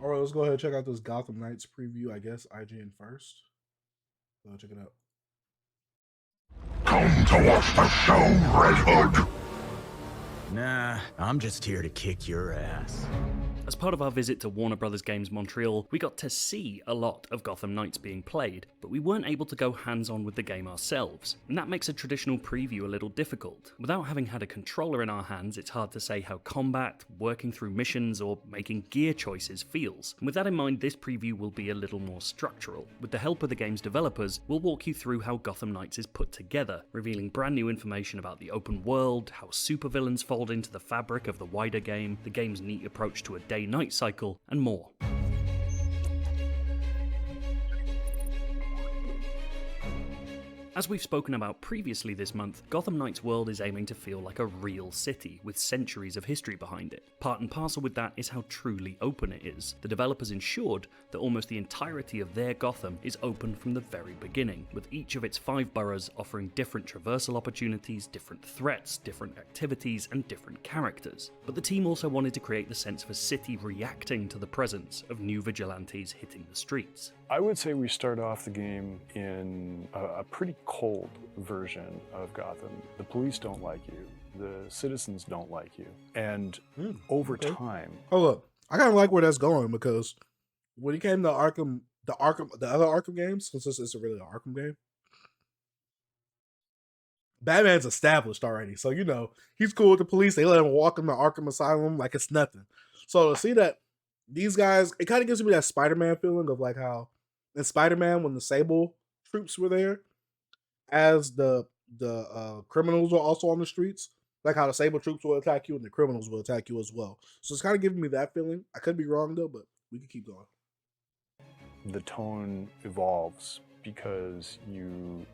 All right, let's go ahead and check out this Gotham Knights preview. I guess IGN first. Go check it out. Come to watch the show, Red Hood. Nah, I'm just here to kick your ass. As part of our visit to Warner Bros. Games Montreal, we got to see a lot of Gotham Knights being played, but we weren't able to go hands-on with the game ourselves, and that makes a traditional preview a little difficult. Without having had a controller in our hands, it's hard to say how combat, working through missions, or making gear choices feels. And with that in mind, this preview will be a little more structural. With the help of the game's developers, we'll walk you through how Gotham Knights is put together, revealing brand new information about the open world, how supervillains fold into the fabric of the wider game, the game's neat approach to a day-night cycle, and more. As we've spoken about previously this month, Gotham Knights' world is aiming to feel like a real city, with centuries of history behind it. Part and parcel with that is how truly open it is. The developers ensured that almost the entirety of their Gotham is open from the very beginning, with each of its 5 boroughs offering different traversal opportunities, different threats, different activities, and different characters. But the team also wanted to create the sense of a city reacting to the presence of new vigilantes hitting the streets. I would say we start off the game in a pretty cold version of Gotham. The police don't like you. The citizens don't like you. And over time... Hold up. I kind of like where that's going because when it came to the other Arkham games, since this isn't really an Arkham game, Batman's established already. So, he's cool with the police. They let him walk in the Arkham Asylum like it's nothing. So to see that these guys, it kind of gives me that Spider-Man feeling of like how in Spider-Man when the Sable troops were there, as the criminals were also on the streets, like how the Sable troops will attack you and the criminals will attack you as well. So it's kind of giving me that feeling. I could be wrong though, but we can keep going. The tone evolves because you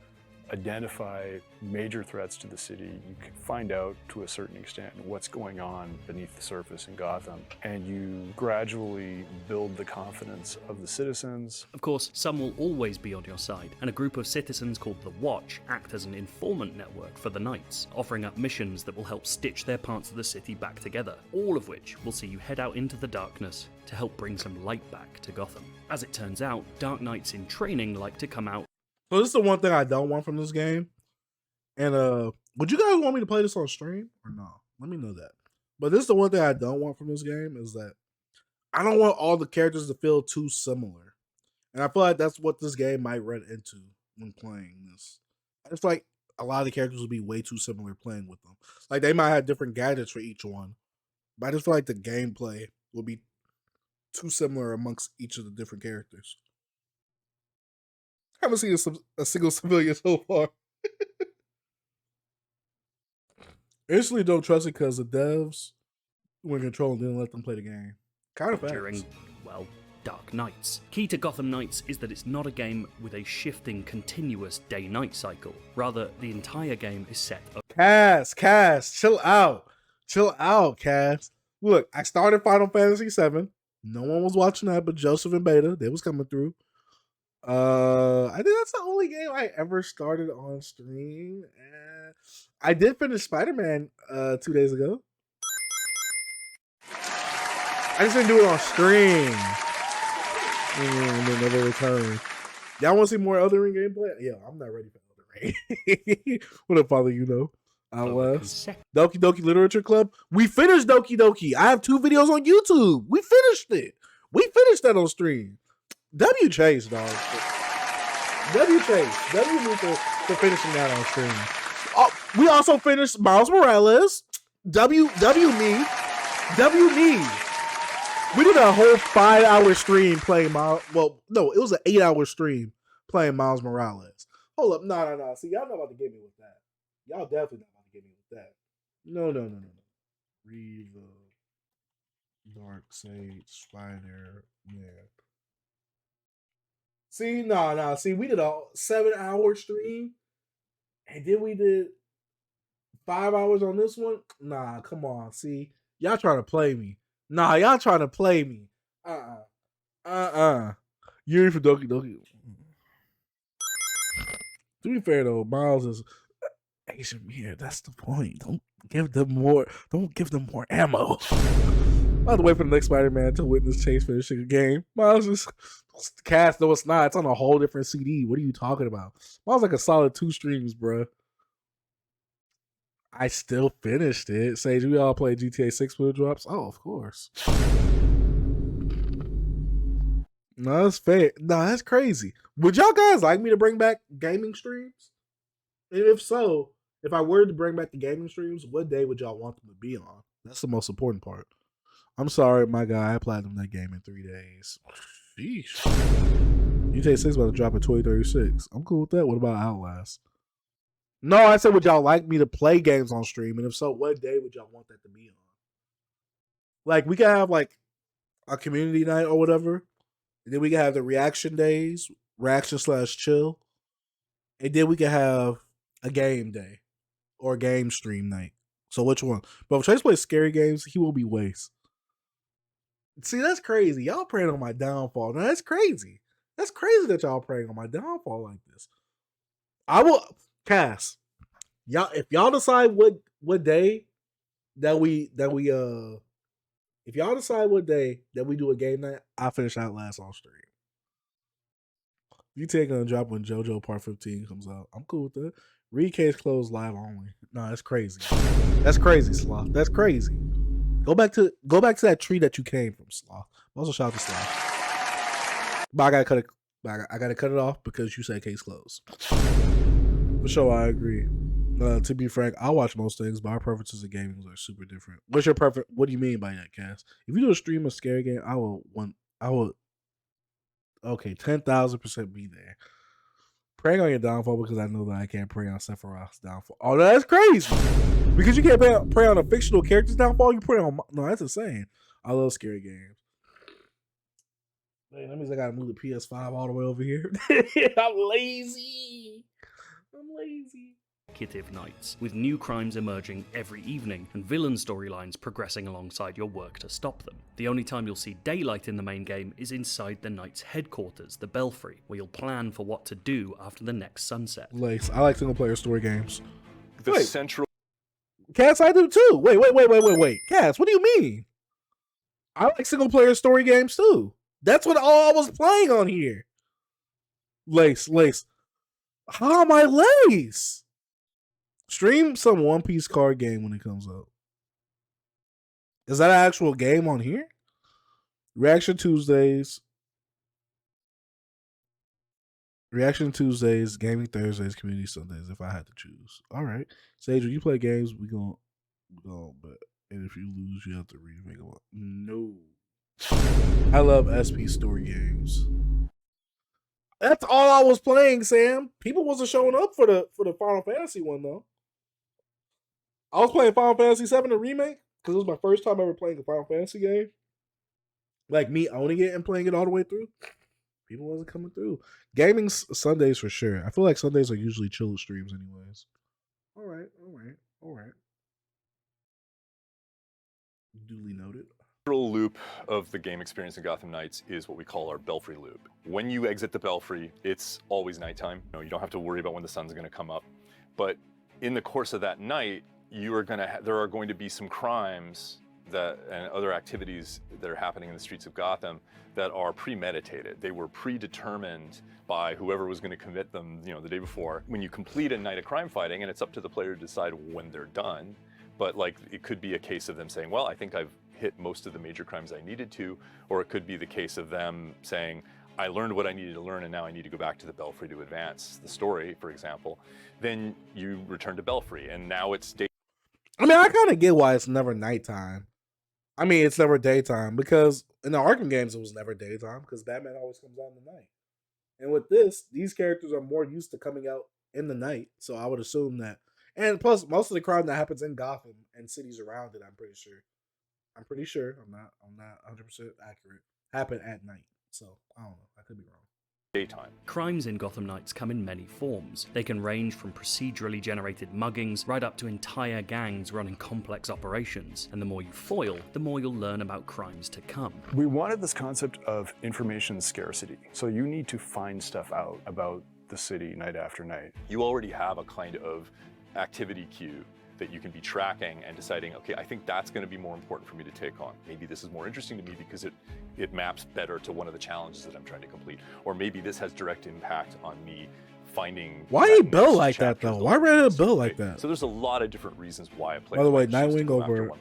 identify major threats to the city. You can find out to a certain extent what's going on beneath the surface in Gotham, and you gradually build the confidence of the citizens. Of course, some will always be on your side, and a group of citizens called the Watch act as an informant network for the Knights, offering up missions that will help stitch their parts of the city back together, all of which will see you head out into the darkness to help bring some light back to Gotham. As it turns out, Dark Knights in training like to come out. So this is the one thing I don't want from this game. And would you guys want me to play this on stream or no? Let me know that. But this is the one thing I don't want from this game is that I don't want all the characters to feel too similar. And I feel like that's what this game might run into when playing this. I just feel like a lot of the characters will be way too similar playing with them. Like they might have different gadgets for each one. But I just feel like the gameplay will be too similar amongst each of the different characters. I haven't seen a single civilian so far. Instantly don't trust it because the devs, when controlling, didn't let them play the game. Kind of fast. During, well, Dark Knights. Key to Gotham Knights is that it's not a game with a shifting, continuous day-night cycle. Rather, the entire game is set up. Cass, chill out. Chill out, Cass. Look, I started Final Fantasy VII. No one was watching that but Joseph and Beta. They was coming through. I think that's the only game I ever started on stream. I did finish Spider-Man 2 days ago. I just didn't do it on stream. And then never returned. Y'all want to see more Elden Ring gameplay? Yeah, I'm not ready for Elden Ring. What up, Father? Out west. Doki Doki Literature Club. We finished Doki Doki. I have 2 videos on YouTube. We finished it. We finished that on stream. W Chase, dog. W Chase. W me for finishing that on stream. Oh, we also finished Miles Morales. W me. We did a whole 5-hour stream playing Miles. Well, no, it was an 8-hour stream playing Miles Morales. Hold up. No. See, y'all not about to get me with that. Y'all definitely not about to get me with that. No. Reva, Dark Sage, Spider, Man. See, no. See, we did a 7-hour stream, and then we did 5 hours on this one. Nah, come on. See, y'all trying to play me. Nah, y'all trying to play me. Yuri for Doki Doki. To be fair though, Miles is Asian. Yeah, that's the point. Don't give them more ammo. I have to wait for the next Spider-Man to witness Chase finishing a game. Miles just cast. No, it's not. It's on a whole different CD. What are you talking about? Miles like a solid 2 streams, bro. I still finished it. Sage, we all play GTA 6 when it drops. Oh, of course. No, that's fair. No, that's crazy. Would y'all guys like me to bring back gaming streams? And if so, if I were to bring back the gaming streams, what day would y'all want them to be on? That's the most important part. I'm sorry, my guy. I platinum that game in 3 days. Sheesh. GTA 6 about to drop in 2036. I'm cool with that. What about Outlast? No, I said, would y'all like me to play games on stream? And if so, what day would y'all want that to be on? Like, we could have like a community night or whatever. And then we can have the reaction days, reaction/chill. And then we can have a game day or a game stream night. So which one? But if Chase plays scary games, he will be waste. See, that's crazy. Y'all praying on my downfall. Now that's crazy. That's crazy that y'all praying on my downfall like this. I will Cass. Y'all, if y'all decide what day that we if y'all decide what day that we do a game night, I'll finish Outlast on stream. GTA gonna drop when JoJo Part 15 comes out. I'm cool with that. Read case closed live only. No, that's crazy. That's crazy, Sloth. That's crazy. Go back to that tree that you came from, Sloth. Also shout out to Sloth. But I gotta cut it off because you said case closed. For sure, I agree. To be frank, I watch most things, but our preferences in gaming are super different. What's your preference? What do you mean by that, Cass? If you do a stream of scary game, I will. Okay, 10,000% be there. Praying on your downfall because I know that I can't pray on Sephiroth's downfall. Oh, that's crazy. Because you can't pray on a fictional character's downfall, you pray on. No, that's insane. I love scary games. Man, that means I gotta move the PS5 all the way over here. I'm lazy. Nights, with new crimes emerging every evening and villain storylines progressing alongside your work to stop them. The only time you'll see daylight in the main game is inside the Knights' headquarters, the Belfry, where you'll plan for what to do after the next sunset. I like single player story games. The central Cass, I do too. Wait. Cass, what do you mean? I like single player story games too. That's what all I was playing on here. Lace. How am I Lace? Stream some One Piece card game when it comes out. Is that an actual game on here? Reaction Tuesdays, Gaming Thursdays, Community Sundays, if I had to choose. All right. Sage, when you play games, we gonna bet. And if you lose, you have to remake them. No. I love SP story games. That's all I was playing, Sam. People wasn't showing up for the Final Fantasy one though. I was playing Final Fantasy VII the remake because it was my first time ever playing a Final Fantasy game. Like me owning it and playing it all the way through. People wasn't coming through. Gaming Sundays for sure. I feel like Sundays are usually chill streams anyways. All right. Duly noted. central loop of the game experience in Gotham Knights is what we call our Belfry loop. When you exit the Belfry, it's always nighttime. You don't have to worry about when the sun's going to come up. But in the course of that night, there are going to be some crimes and other activities that are happening in the streets of Gotham that are premeditated. They were predetermined by whoever was going to commit them, the day before. When you complete a night of crime fighting, and it's up to the player to decide when they're done, but it could be a case of them saying, well, I think I've hit most of the major crimes I needed to, or it could be the case of them saying, I learned what I needed to learn and now I need to go back to the Belfry to advance the story, for example. Then you return to Belfry and now it's day. I mean, I kind of get why it's never nighttime. I mean, it's never daytime because in the Arkham games, it was never daytime because Batman always comes out in the night. And with this, these characters are more used to coming out in the night. So I would assume that. And plus, most of the crime that happens in Gotham and cities around it, I'm pretty sure. I'm not 100% accurate. Happen at night. So I don't know. I could be wrong. Daytime. Crimes in Gotham Knights come in many forms. They can range from procedurally generated muggings right up to entire gangs running complex operations. And the more you foil, the more you'll learn about crimes to come. We wanted this concept of information scarcity. So you need to find stuff out about the city night after night. You already have a kind of activity queue that you can be tracking and deciding, okay, I think that's going to be more important for me to take on. Maybe this is more interesting to me because it maps better to one of the challenges that I'm trying to complete. Or maybe this has direct impact on me finding. Why he built like that though? Why Reddit built like that? So there's a lot of different reasons why I play. By the way, Nightwing over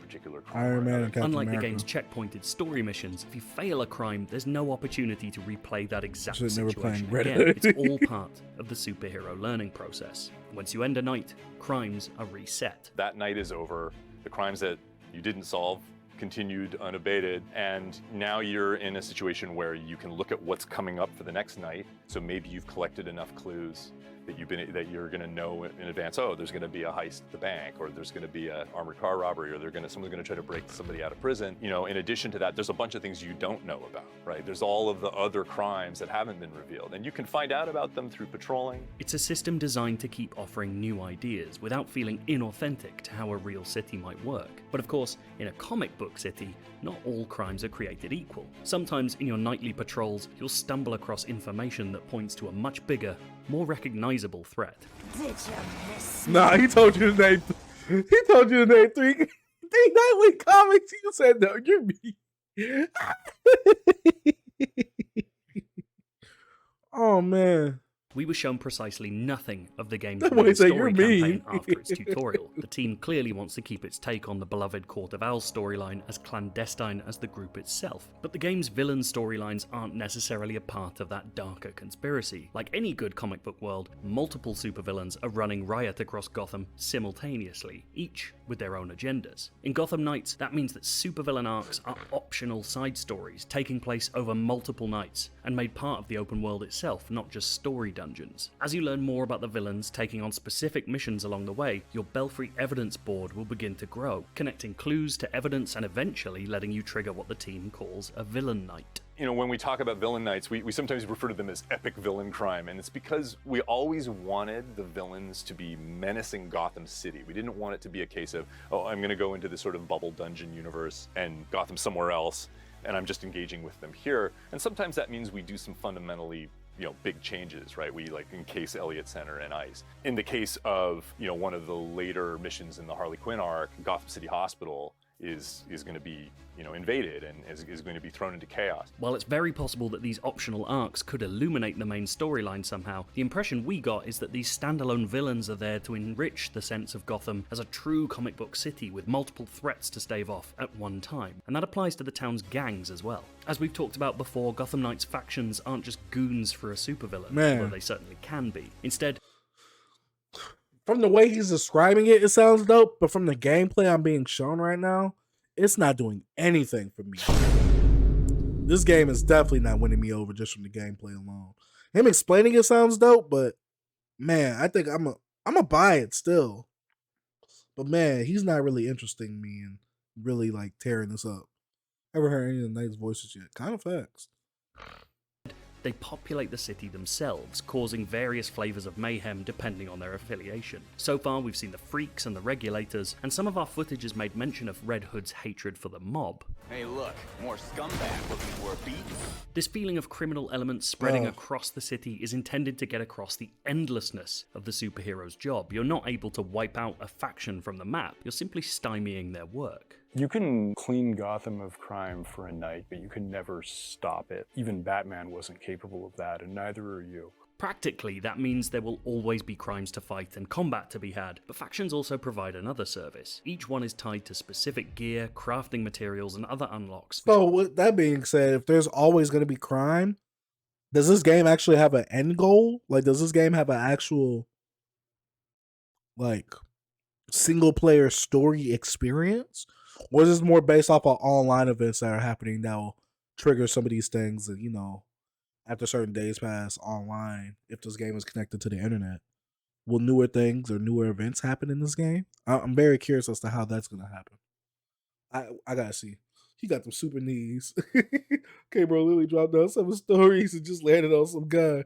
Iron Man and Captain Unlike America. the game's checkpointed story missions, if you fail a crime, there's no opportunity to replay that exact situation again. It's all part of the superhero learning process. Once you end a night, crimes are reset. That night is over. The crimes that you didn't solve continued unabated, and now you're in a situation where you can look at what's coming up for the next night. So maybe you've collected enough clues that you're going to know in advance. Oh, there's going to be a heist at the bank, or there's going to be an armored car robbery, or someone's going to try to break somebody out of prison. You know, in addition to that, there's a bunch of things you don't know about, right? There's all of the other crimes that haven't been revealed, and you can find out about them through patrolling. It's a system designed to keep offering new ideas without feeling inauthentic to how a real city might work. But of course, in a comic book city, not all crimes are created equal. Sometimes in your nightly patrols, you'll stumble across information that points to a much bigger, more recognizable threat. Did you miss? Nah, he told you to name. He told you to name three Nightwing comics. You said no. You're me. Oh man. We were shown precisely nothing of the game's That main boy said, story "You're campaign mean." after its tutorial. The team clearly wants to keep its take on the beloved Court of Owls storyline as clandestine as the group itself. But the game's villain storylines aren't necessarily a part of that darker conspiracy. Like any good comic book world, multiple supervillains are running riot across Gotham simultaneously, each with their own agendas. In Gotham Knights, that means that supervillain arcs are optional side stories taking place over multiple nights and made part of the open world itself, not just story dungeons. As you learn more about the villains taking on specific missions along the way, your Belfry evidence board will begin to grow, connecting clues to evidence and eventually letting you trigger what the team calls a villain night. You know, when we talk about villain nights, we sometimes refer to them as epic villain crime, and it's because we always wanted the villains to be menacing Gotham City. We didn't want it to be a case of, oh, I'm going to go into this sort of bubble dungeon universe and Gotham somewhere else, and I'm just engaging with them here. And sometimes that means we do some fundamentally, you know, big changes, right? We like encase Elliott Center and ICE. In the case of, you know, one of the later missions in the Harley Quinn arc, Gotham City Hospital is going to be, you know, invaded and is going to be thrown into chaos. While it's very possible that these optional arcs could illuminate the main storyline somehow, the impression we got is that these standalone villains are there to enrich the sense of Gotham as a true comic book city with multiple threats to stave off at one time. And that applies to the town's gangs as well. As we've talked about before, Gotham Knights factions aren't just goons for a supervillain, although they certainly can be. Instead, from the way he's describing it, it sounds dope, but from the gameplay I'm being shown right now, it's not doing anything for me. This game is definitely not winning me over just from the gameplay alone. Him explaining it sounds dope, but man, I think I'm a buy it still. But man, he's not really interesting me in really like tearing this up. Ever heard any of the Knight's voices yet? Kind of facts. they populate the city themselves, causing various flavors of mayhem depending on their affiliation. So far, we've seen the Freaks and the Regulators, and some of our footage has made mention of Red Hood's hatred for the mob. Hey look, more scumbag looking for a beat. This feeling of criminal elements spreading across the city is intended to get across the endlessness of the superhero's job. You're not able to wipe out a faction from the map, you're simply stymieing their work. You can clean Gotham of crime for a night, but you can never stop it. Even Batman wasn't capable of that, and neither are you. Practically, that means there will always be crimes to fight and combat to be had, but factions also provide another service. Each one is tied to specific gear, crafting materials, and other unlocks. So with that being said, if there's always going to be crime, does this game actually have an end goal? Like, does this game have an actual, like, single player story experience? Or is this more based off of online events that are happening that will trigger some of these things and, you know, after certain days pass online, if this game is connected to the internet, will newer things or newer events happen in this game? I'm very curious as to how that's going to happen. I got to see. He got them super knees. Okay, bro, Lily dropped down 7 stories and just landed on some guy.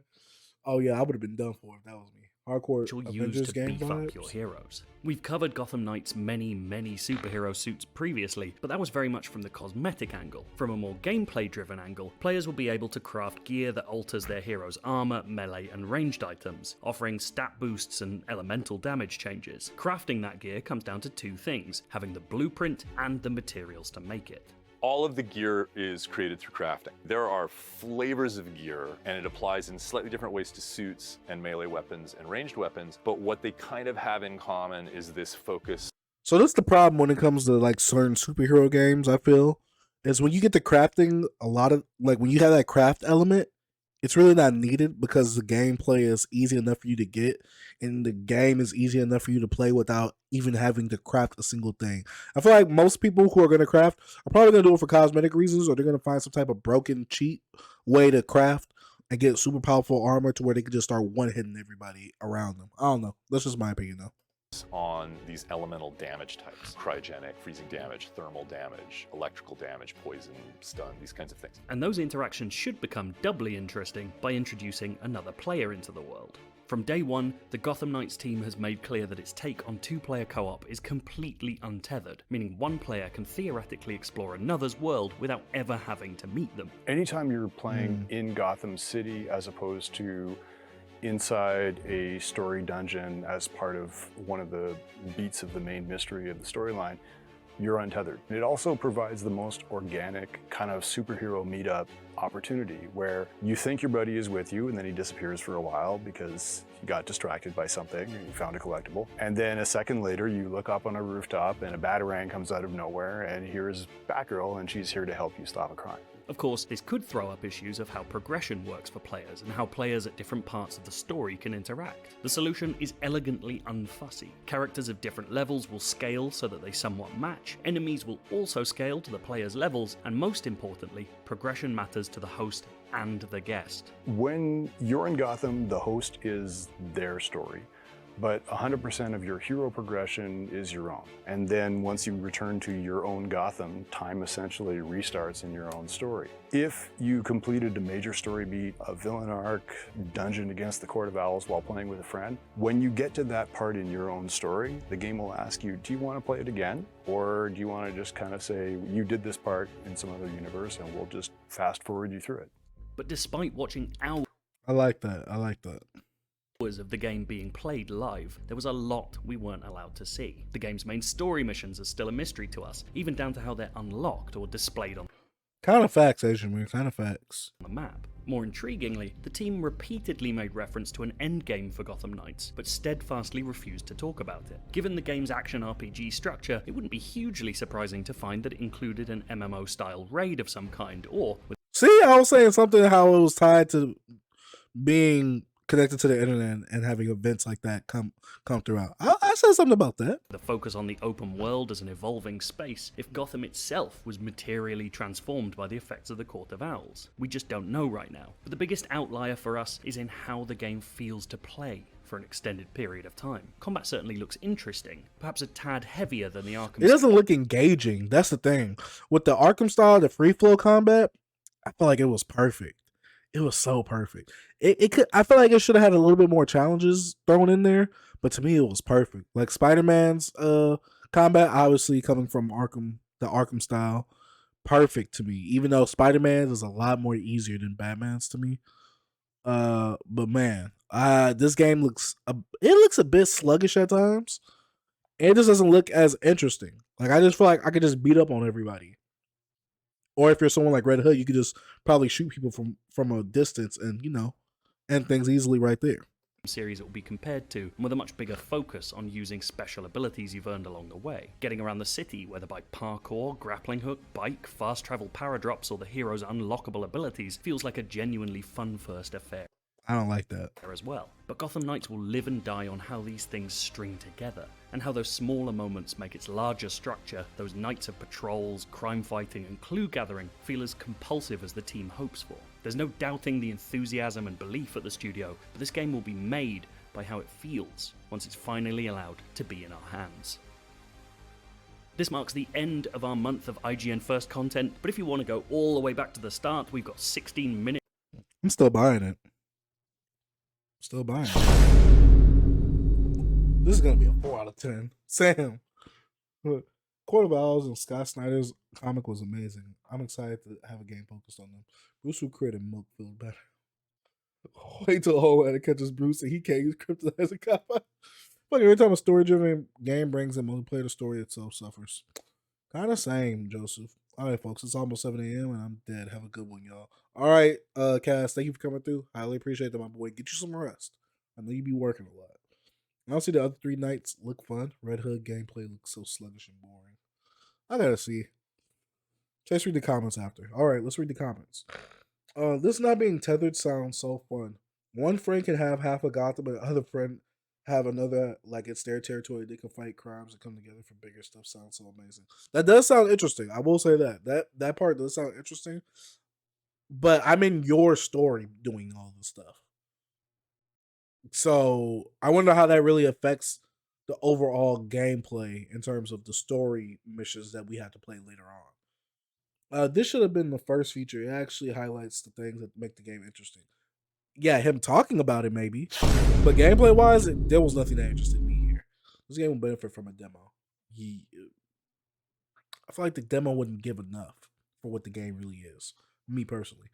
Oh, yeah, I would have been done for if that was me. hardcore which you'll use Avengers to game beef up vibes. your heroes. We've covered Gotham Knights' many superhero suits previously, but that was very much from the cosmetic angle. From a more gameplay-driven angle, players will be able to craft gear that alters their hero's armor, melee, and ranged items, offering stat boosts and elemental damage changes. Crafting that gear comes down to two things: having the blueprint and the materials to make it. All of the gear is created through crafting. There are flavors of gear, and it applies in slightly different ways to suits and melee weapons and ranged weapons, but what they kind of have in common is this focus. So that's the problem when it comes to like certain superhero games, I feel, is when you get to crafting, a lot of like when you have that craft element, it's really not needed because the gameplay is easy enough for you to get, and the game is easy enough for you to play without even having to craft a single thing. I feel like most people who are going to craft are probably going to do it for cosmetic reasons, or they're going to find some type of broken, cheap way to craft and get super powerful armor to where they can just start one-hitting everybody around them. I don't know. That's just my opinion, though. On these elemental damage types: cryogenic, freezing damage, thermal damage, electrical damage, poison, stun, these kinds of things. And those interactions should become doubly interesting by introducing another player into the world. From day one, the Gotham Knights team has made clear that its take on two-player co-op is completely untethered, meaning one player can theoretically explore another's world without ever having to meet them. Anytime you're playing in Gotham City as opposed to inside a story dungeon as part of one of the beats of the main mystery of the storyline, you're untethered. It also provides the most organic kind of superhero meetup opportunity where you think your buddy is with you and then he disappears for a while because he got distracted by something and you found a collectible. And then a second later you look up on a rooftop and a Batarang comes out of nowhere and here's Batgirl and she's here to help you stop a crime. Of course, this could throw up issues of how progression works for players and how players at different parts of the story can interact. The solution is elegantly unfussy. Characters of different levels will scale so that they somewhat match, enemies will also scale to the player's levels, and most importantly, progression matters to the host and the guest. When you're in Gotham, the host is their story, but 100% of your hero progression is your own. And then once you return to your own Gotham, time essentially restarts in your own story. If you completed a major story beat, a villain arc, dungeon against the Court of Owls while playing with a friend, when you get to that part in your own story, the game will ask you, do you want to play it again? Or do you want to just kind of say, you did this part in some other universe and we'll just fast forward you through it. But despite watching hours I like that. I like that. of the game being played live, there was a lot we weren't allowed to see. The game's main story missions are still a mystery to us, even down to how they're unlocked or displayed on Kind of facts, Asian man. Kind of facts. the map. More intriguingly, the team repeatedly made reference to an endgame for Gotham Knights, but steadfastly refused to talk about it. Given the game's action RPG structure, it wouldn't be hugely surprising to find that it included an MMO-style raid of some kind, or with See, I was saying something how it was tied to being connected to the internet and having events like that come throughout. I said something about that. the focus on the open world as an evolving space, if Gotham itself was materially transformed by the effects of the Court of Owls. We just don't know right now. But the biggest outlier for us is in how the game feels to play for an extended period of time. Combat certainly looks interesting, perhaps a tad heavier than the Arkham. It doesn't look engaging. That's the thing. With the Arkham style, the free flow combat, I feel like it was perfect. It was so perfect. It could. I feel like it should have had a little bit more challenges thrown in there, but to me, it was perfect. Like Spider-Man's combat, obviously coming from Arkham, the Arkham style, perfect to me. Even though Spider-Man's is a lot more easier than Batman's to me. But man, this game looks a bit sluggish at times. It just doesn't look as interesting. Like I just feel like I could just beat up on everybody. Or if you're someone like Red Hood, you could just probably shoot people from a distance and, end things easily right there. Series it will be compared to, and with a much bigger focus on using special abilities you've earned along the way. Getting around the city, whether by parkour, grappling hook, bike, fast travel paradrops, or the hero's unlockable abilities, feels like a genuinely fun first affair I don't like that. as well. But Gotham Knights will live and die on how these things string together, and how those smaller moments make its larger structure, those nights of patrols, crime fighting, and clue gathering, feel as compulsive as the team hopes for. There's no doubting the enthusiasm and belief at the studio, but this game will be made by how it feels once it's finally allowed to be in our hands. This marks the end of our month of IGN First content, but if you want to go all the way back to the start, we've got 16 minutes. I'm still buying it. Still buying it. This is gonna be a 4 out of 10. Sam. Court of Owls and Scott Snyder's comic was amazing. I'm excited to have a game focused on them. Bruce will create a milk filled better. Wait till Homelander catches Bruce and he can't use kryptonite as a cop. Fuck, every time a story driven game brings in multiplayer, the story itself suffers. Kind of same, Joseph. All right, folks, it's almost 7 a.m. and I'm dead. Have a good one, y'all. All right, Cass, thank you for coming through. Highly appreciate that, my boy. Get you some rest. I know you be working a lot. I don't see the other 3 nights look fun. Red Hood gameplay looks so sluggish and boring. I gotta see. Let's read the comments after. All right, let's read the comments. This not being tethered sounds so fun. One friend can have half of Gotham and the other friend have another, like it's their territory. They can fight crimes and come together for bigger stuff. Sounds so amazing. That does sound interesting. I will say that. That part does sound interesting. But I'm in your story doing all this stuff. So I wonder how that really affects the overall gameplay in terms of the story missions that we have to play later on. This should have been the first feature. It actually highlights the things that make the game interesting. Yeah, him talking about it maybe, but gameplay wise, there was nothing that interested me here. This game would benefit from a demo. I feel like the demo wouldn't give enough for what the game really is. Me personally,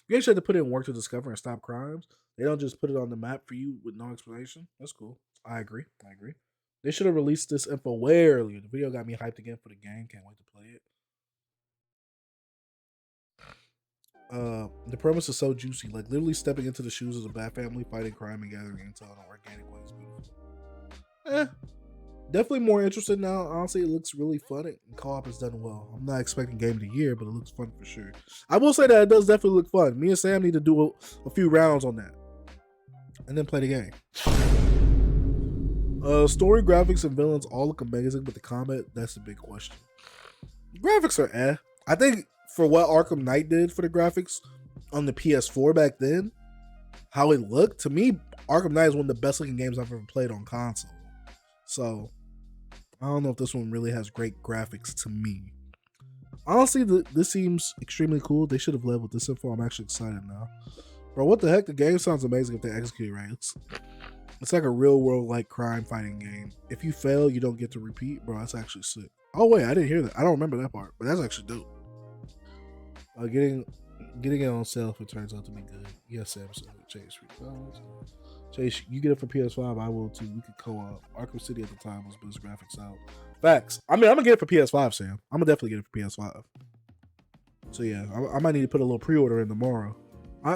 you actually have to put in work to discover and stop crimes. They don't just put it on the map for you with no explanation. That's cool. I agree. They should have released this info way earlier. The video got me hyped again for the game. Can't wait to play it. The premise is so juicy, like literally stepping into the shoes of the Bat Family, fighting crime and gathering intel in an organic way is beautiful. Definitely more interested now. Honestly, it looks really fun and co-op is done well. I'm not expecting game of the year, but it looks fun for sure. I will say that it does definitely look fun. Me and Sam need to do a few rounds on that and then play the game. Story, graphics, and villains all look amazing, but the combat, that's the big question. Graphics are I think for what Arkham Knight did for the graphics on the PS4 back then, how it looked, to me, Arkham Knight is one of the best looking games I've ever played on console. So, I don't know if this one really has great graphics to me. Honestly, this seems extremely cool. They should have led with this info. I'm actually excited now. Bro, what the heck? The game sounds amazing if they execute it right. It's like a real world like crime fighting game. If you fail, you don't get to repeat. Bro, that's actually sick. Oh wait, I didn't hear that. I don't remember that part, but that's actually dope. Getting it on sale if it turns out to be good. Yes, Sam. Chase, Chase, you get it for PS5. I will too. We could co-op. Arkham City at the time was best graphics out. Facts. I mean, I'm gonna get it for PS5, Sam. I'm gonna definitely get it for PS5. So yeah, I might need to put a little pre-order in tomorrow.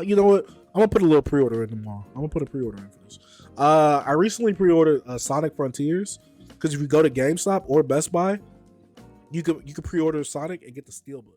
You know what? I'm gonna put a little pre-order in tomorrow. I'm gonna put a pre-order in for this. I recently pre-ordered Sonic Frontiers because if you go to GameStop or Best Buy, you could pre-order Sonic and get the Steelbook.